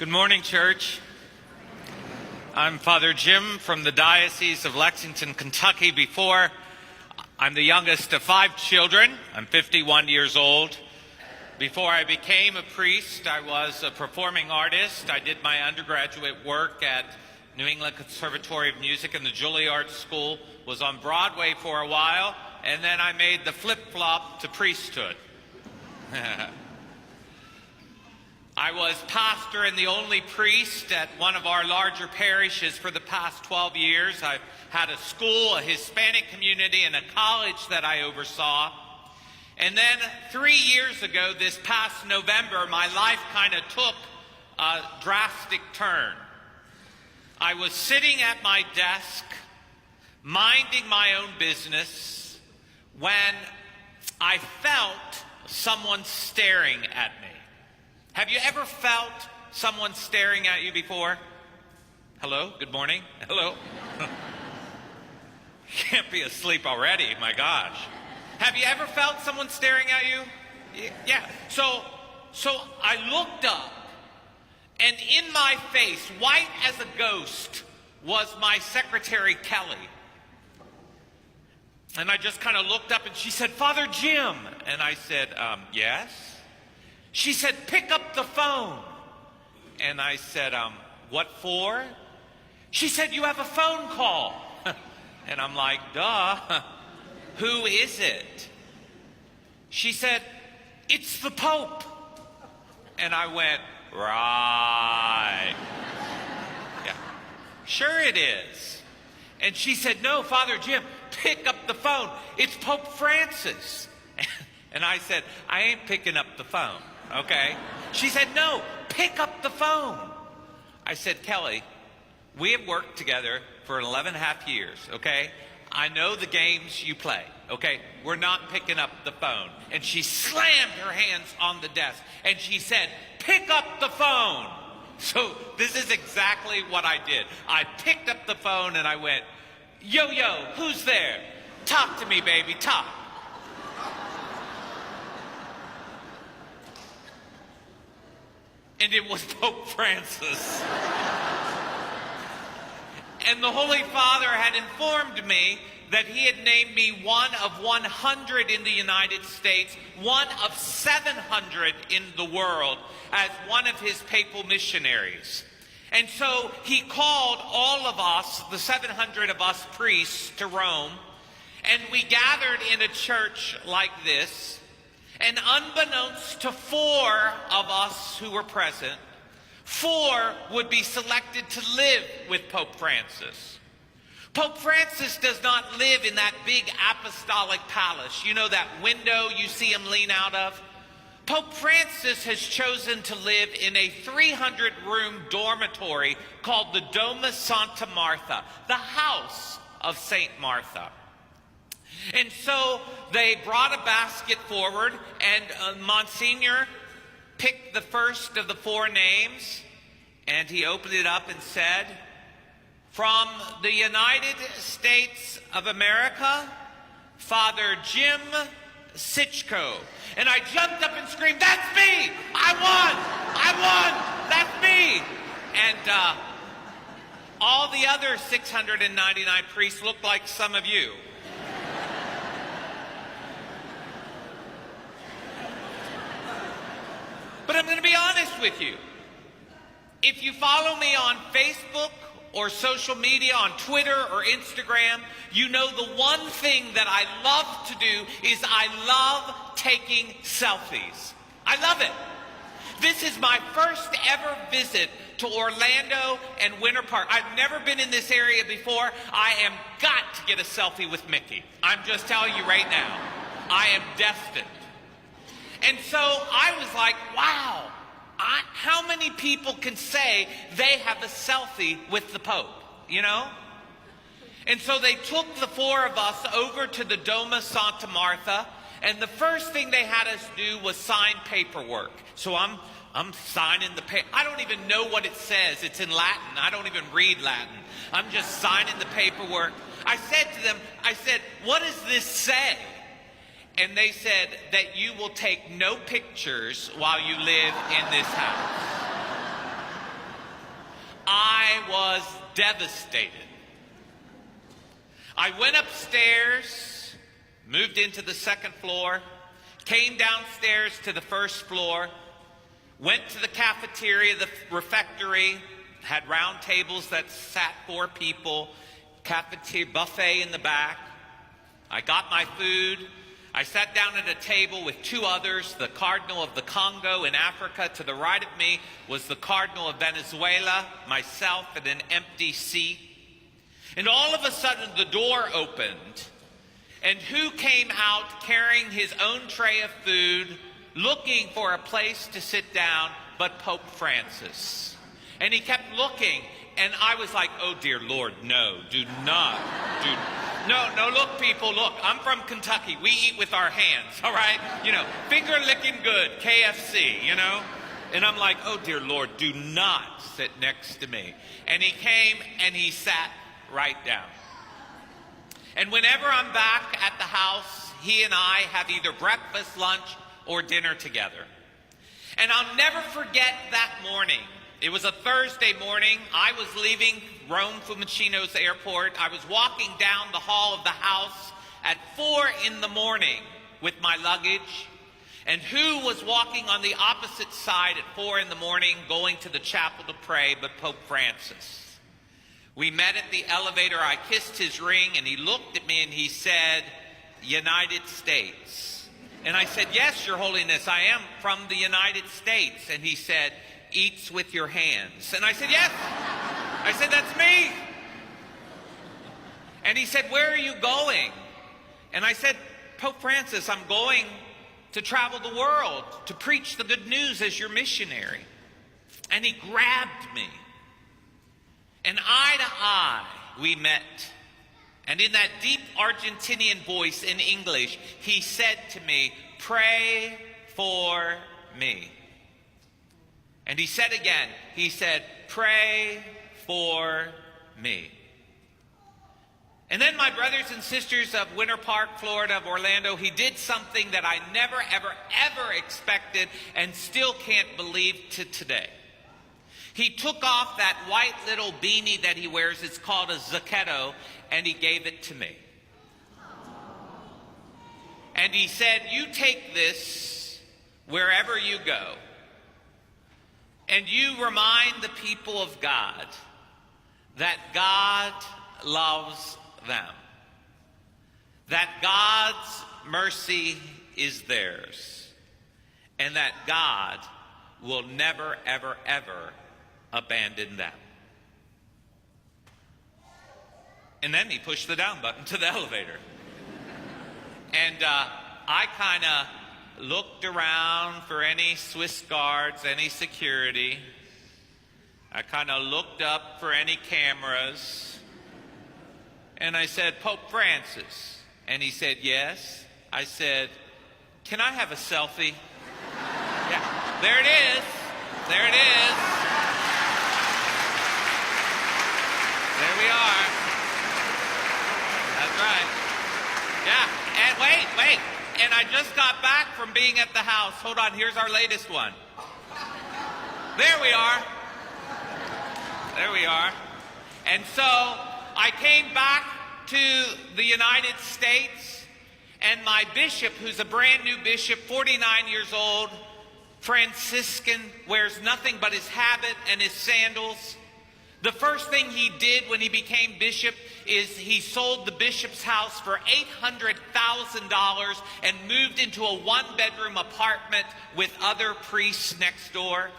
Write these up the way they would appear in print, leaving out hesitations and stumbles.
Good morning, church. I'm Father Jim from the Diocese of Lexington, Kentucky. I'm the youngest of 5 children. I'm 51 years old. Before I became a priest, I was a performing artist. I did my undergraduate work at New England Conservatory of Music and the Juilliard School, was on Broadway for a while, and then I made the flip-flop to priesthood. I was pastor and the only priest at one of our larger parishes for the past 12 years. I've had a school, a Hispanic community, and a college that I oversaw. And then 3 years ago, this past November, my life kind of took a drastic turn. I was sitting at my desk, minding my own business, when I felt someone staring at me. Have you ever felt someone staring at you before? Hello? Good morning? Hello? Can't be asleep already, my gosh. Have you ever felt someone staring at you? Yeah. So I looked up, and in my face, white as a ghost, was my secretary, Kelly. And I just kind of looked up, and she said, "Father Jim." And I said, yes? She said, "Pick up the phone." And I said, what for? She said, "You have a phone call." And I'm like, duh. Who is it? She said, "It's the Pope." And I went, right. Yeah, sure it is. And she said, "No, Father Jim, pick up the phone. It's Pope Francis." And I said, "I ain't picking up the phone. Okay." She said, "No, pick up the phone." I said, "Kelly, we have worked together for 11 and a half years, okay? I know the games you play, okay? We're not picking up the phone." And she slammed her hands on the desk and she said, "Pick up the phone." So this is exactly what I did. I picked up the phone and I went, "Yo, who's there? Talk to me, baby, talk." And it was Pope Francis. And the Holy Father had informed me that he had named me one of 100 in the United States, one of 700 in the world, as one of his papal missionaries. And so he called all of us, the 700 of us priests, to Rome, and we gathered in a church like this. And unbeknownst to 4 of us who were present, 4 would be selected to live with Pope Francis. Pope Francis does not live in that big apostolic palace. You know that window you see him lean out of? Pope Francis has chosen to live in a 300-room dormitory called the Doma Santa Martha, the house of Saint Martha. And so they brought a basket forward, and Monsignor picked the first of the 4 names, and he opened it up and said, "From the United States of America, Father Jim Sitchko." And I jumped up and screamed, "That's me! I won! That's me!" And all the other 699 priests looked like some of you. But I'm going to be honest with you. If you follow me on Facebook or social media, on Twitter or Instagram, you know the one thing that I love to do is I love taking selfies. I love it. This is my first ever visit to Orlando and Winter Park. I've never been in this area before. I am got to get a selfie with Mickey. I'm just telling you right now. I am destined. And so I was like, wow, how many people can say they have a selfie with the Pope, you know? And so they took the 4 of us over to the Doma Santa Martha, and the first thing they had us do was sign paperwork. So I'm signing the paper. I don't even know what it says. It's in Latin. I don't even read Latin. I'm just signing the paperwork. I said to them, "What does this say?" And they said that you will take no pictures while you live in this house. I was devastated. I went upstairs, moved into the second floor, came downstairs to the first floor, went to the cafeteria, the refectory, had round tables that sat 4 people, cafeteria buffet in the back. I got my food. I sat down at a table with 2 others, the Cardinal of the Congo in Africa. To the right of me was the Cardinal of Venezuela, myself, and an empty seat. And all of a sudden, the door opened, and who came out carrying his own tray of food, looking for a place to sit down, but Pope Francis. And he kept looking, and I was like, oh, dear Lord, no, do not. No, look, people, look, I'm from Kentucky. We eat with our hands, all right? Finger licking good, KFC, And I'm like, oh, dear Lord, do not sit next to me. And he came and he sat right down. And whenever I'm back at the house, he and I have either breakfast, lunch, or dinner together. And I'll never forget that morning. It was a Thursday morning. I was leaving Rome Fiumicino's airport. I was walking down the hall of the house at 4 in the morning with my luggage. And who was walking on the opposite side at 4 in the morning going to the chapel to pray but Pope Francis? We met at the elevator. I kissed his ring, and he looked at me and he said, United States. And I said, yes, Your Holiness, I am from the United States. And he said, eats with your hands. And I said, yes. I said, that's me. And he said, where are you going? And I said, Pope Francis, I'm going to travel the world to preach the good news as your missionary. And he grabbed me. And eye to eye, we met. And in that deep Argentinian voice in English, he said to me, pray for me. And he said again, he said, pray for me. And then my brothers and sisters of Winter Park, Florida, of Orlando, he did something that I never, ever, ever expected and still can't believe to today. He took off that white little beanie that he wears, it's called a zaquetto, and he gave it to me. And he said, you take this wherever you go. And you remind the people of God that God loves them, that God's mercy is theirs, and that God will never, ever, ever abandon them. And then he pushed the down button to the elevator. And I kind of looked around for any Swiss guards, any security. I kind of looked up for any cameras. And I said, Pope Francis. And he said, yes. I said, can I have a selfie? Yeah, there it is. There it is. There we are. That's right. Yeah, and wait. And I just got back from being at the house. Hold on, here's our latest one. There we are. There we are. And so I came back to the United States, and my bishop, who's a brand new bishop, 49 years old, Franciscan, wears nothing but his habit and his sandals. The first thing he did when he became bishop is he sold the bishop's house for $800,000 and moved into a 1-bedroom apartment with other priests next door.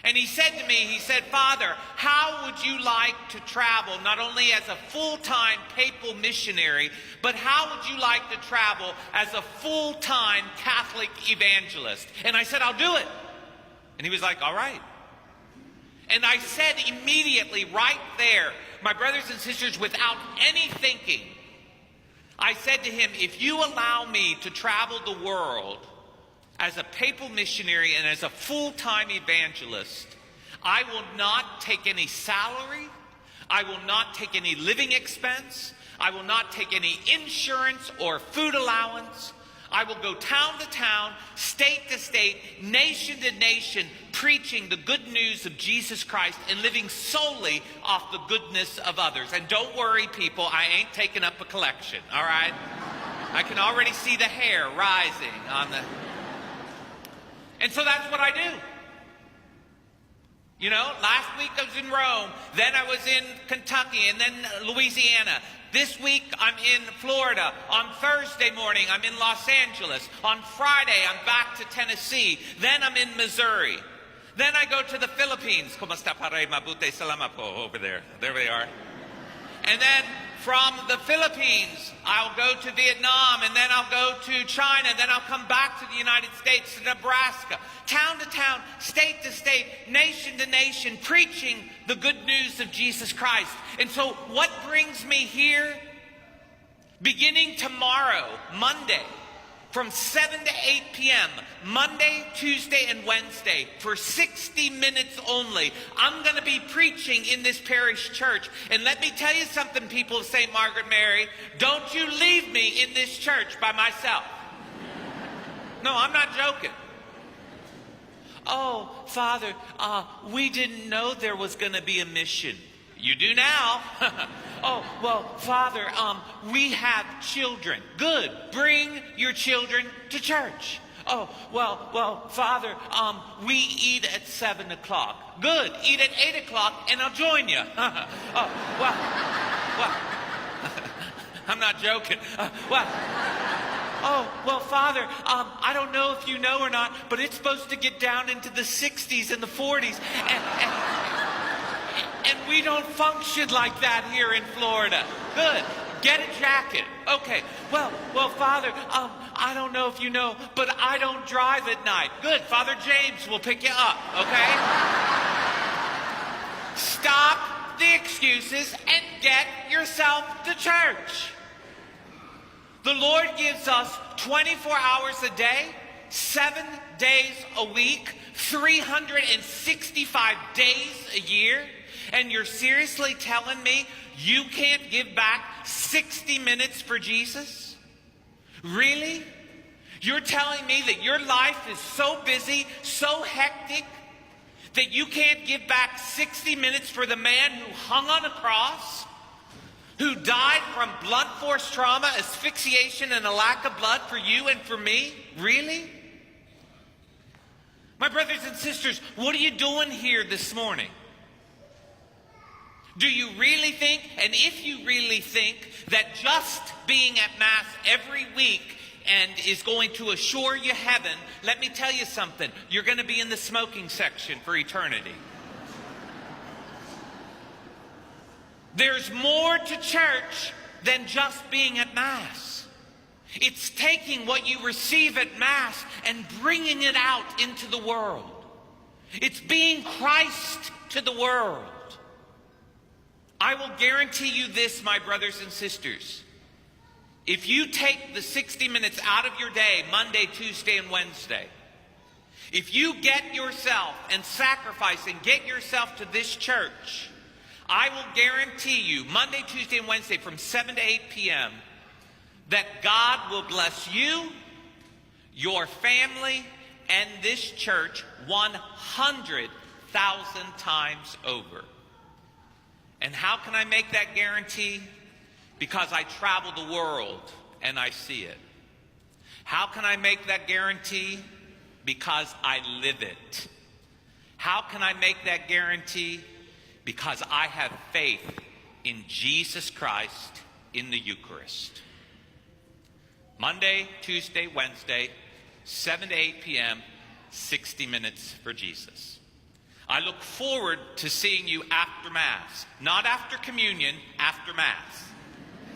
And he said to me, he said, Father, how would you like to travel not only as a full-time papal missionary, but how would you like to travel as a full-time Catholic evangelist? And I said, I'll do it. And he was like, all right. And I said immediately right there, my brothers and sisters, without any thinking, I said to him, if you allow me to travel the world as a papal missionary and as a full-time evangelist, I will not take any salary, I will not take any living expense, I will not take any insurance or food allowance. I will go town to town, state to state, nation to nation, preaching the good news of Jesus Christ and living solely off the goodness of others. And don't worry, people, I ain't taking up a collection, all right? I can already see the hair rising on the... And so that's what I do. You know, last week I was in Rome, then I was in Kentucky, and then Louisiana. This week I'm in Florida. On Thursday morning I'm in Los Angeles. On Friday I'm back to Tennessee. Then I'm in Missouri. Then I go to the Philippines. Como esta pare mabuti salama po over there. There they are. And then from the Philippines, I'll go to Vietnam, and then I'll go to China, then I'll come back to the United States, to Nebraska, town to town, state to state, nation to nation, preaching the good news of Jesus Christ. And so what brings me here? Beginning tomorrow, Monday, from 7 to 8 p.m., Monday, Tuesday, and Wednesday, for 60 minutes only, I'm going to be preaching in this parish church. And let me tell you something, people of St. Margaret Mary, don't you leave me in this church by myself. No, I'm not joking. Oh, Father, we didn't know there was going to be a mission. You do now. Oh, well, Father, we have children. Good. Bring your children to church. Oh, well, Father, we eat at 7 o'clock. Good. Eat at 8 o'clock and I'll join you. Oh, well, I'm not joking. Oh, well, Father, I don't know if you know or not, but it's supposed to get down into the 60s and the 40s. And we don't function like that here in Florida. Good. Get a jacket. Okay. Well, Father, I don't know if you know, but I don't drive at night. Good. Father James will pick you up. Okay? Stop the excuses and get yourself to church. The Lord gives us 24 hours a day, 7 days a week, 365 days a year. And you're seriously telling me you can't give back 60 minutes for Jesus? Really? You're telling me that your life is so busy, so hectic, that you can't give back 60 minutes for the man who hung on a cross, who died from blunt force trauma, asphyxiation, and a lack of blood for you and for me? Really? My brothers and sisters, what are you doing here this morning? Do you really think, and if you really think, that just being at Mass every week and is going to assure you heaven, let me tell you something. You're going to be in the smoking section for eternity. There's more to church than just being at Mass. It's taking what you receive at Mass and bringing it out into the world. It's being Christ to the world. I will guarantee you this, my brothers and sisters. If you take the 60 minutes out of your day, Monday, Tuesday, and Wednesday, if you get yourself and sacrifice and get yourself to this church, I will guarantee you, Monday, Tuesday, and Wednesday from 7 to 8 p.m., that God will bless you, your family, and this church 100,000 times over. And how can I make that guarantee? Because I travel the world and I see it. How can I make that guarantee? Because I live it. How can I make that guarantee? Because I have faith in Jesus Christ in the Eucharist. Monday, Tuesday, Wednesday, 7 to 8 p.m., 60 minutes for Jesus. I look forward to seeing you after Mass. Not after communion, after Mass.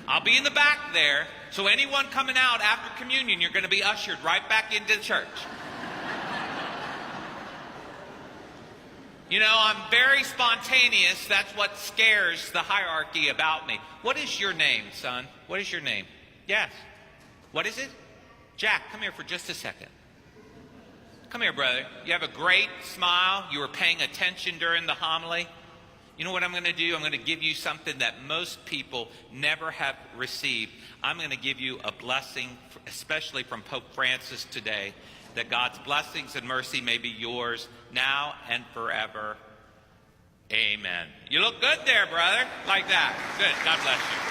I'll be in the back there, so anyone coming out after communion, you're going to be ushered right back into the church. You know, I'm very spontaneous. That's what scares the hierarchy about me. What is your name, son? What is your name? Yes. What is it? Jack, come here for just a second. Come here, brother. You have a great smile. You were paying attention during the homily. You know what I'm going to do? I'm going to give you something that most people never have received. I'm going to give you a blessing, especially from Pope Francis today. that God's blessings and mercy may be yours now and forever. Amen. You look good there, brother. Like that. Good. God bless you.